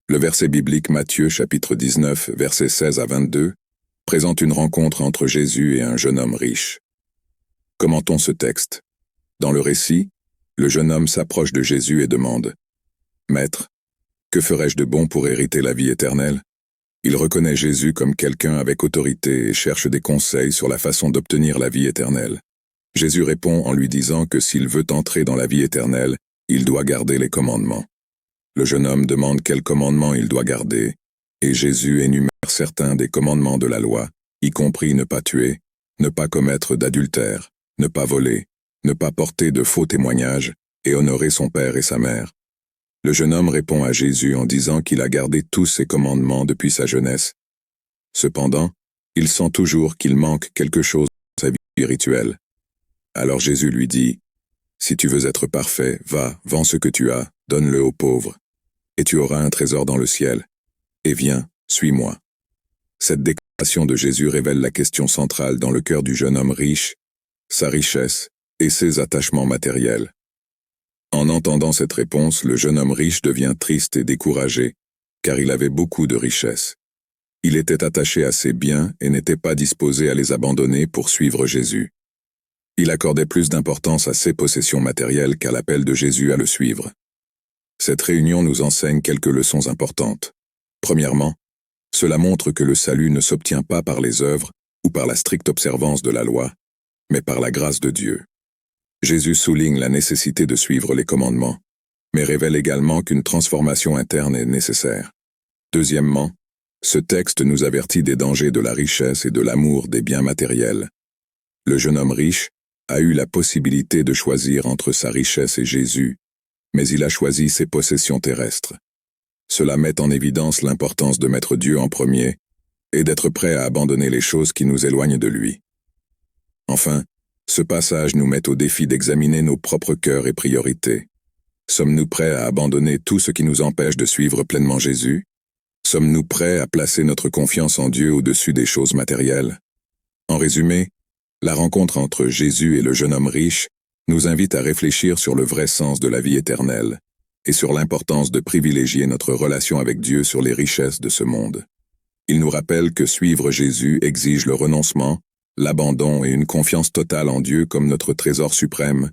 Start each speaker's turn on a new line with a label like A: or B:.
A: Le verset biblique Matthieu chapitre 19, versets 16 à 22, présente une rencontre entre Jésus et un jeune homme riche. Commentons ce texte. Dans le récit, le jeune homme s'approche de Jésus et demande « Maître, que ferais-je de bon pour hériter la vie éternelle ?» Il reconnaît Jésus comme quelqu'un avec autorité et cherche des conseils sur la façon d'obtenir la vie éternelle. Jésus répond en lui disant que s'il veut entrer dans la vie éternelle, il doit garder les commandements. Le jeune homme demande quels commandements il doit garder, et Jésus énumère certains des commandements de la loi, y compris ne pas tuer, ne pas commettre d'adultère, ne pas voler, ne pas porter de faux témoignages, et honorer son père et sa mère. Le jeune homme répond à Jésus en disant qu'il a gardé tous ces commandements depuis sa jeunesse. Cependant, il sent toujours qu'il manque quelque chose dans sa vie spirituelle. Alors Jésus lui dit « Si tu veux être parfait, va, vends ce que tu as, donne-le aux pauvres, et tu auras un trésor dans le ciel. Et viens, suis-moi. » Cette déclaration de Jésus révèle la question centrale dans le cœur du jeune homme riche, sa richesse et ses attachements matériels. En entendant cette réponse, le jeune homme riche devient triste et découragé, car il avait beaucoup de richesses. Il était attaché à ses biens et n'était pas disposé à les abandonner pour suivre Jésus. Il accordait plus d'importance à ses possessions matérielles qu'à l'appel de Jésus à le suivre. Cette réunion nous enseigne quelques leçons importantes. Premièrement, cela montre que le salut ne s'obtient pas par les œuvres ou par la stricte observance de la loi, mais par la grâce de Dieu. Jésus souligne la nécessité de suivre les commandements, mais révèle également qu'une transformation interne est nécessaire. Deuxièmement, ce texte nous avertit des dangers de la richesse et de l'amour des biens matériels. Le jeune homme riche a eu la possibilité de choisir entre sa richesse et Jésus, mais il a choisi ses possessions terrestres. Cela met en évidence l'importance de mettre Dieu en premier et d'être prêt à abandonner les choses qui nous éloignent de lui. Enfin, ce passage nous met au défi d'examiner nos propres cœurs et priorités. Sommes-nous prêts à abandonner tout ce qui nous empêche de suivre pleinement Jésus? Sommes-nous prêts à placer notre confiance en Dieu au-dessus des choses matérielles? En résumé, la rencontre entre Jésus et le jeune homme riche nous invite à réfléchir sur le vrai sens de la vie éternelle et sur l'importance de privilégier notre relation avec Dieu sur les richesses de ce monde. Il nous rappelle que suivre Jésus exige le renoncement, l'abandon et une confiance totale en Dieu comme notre trésor suprême,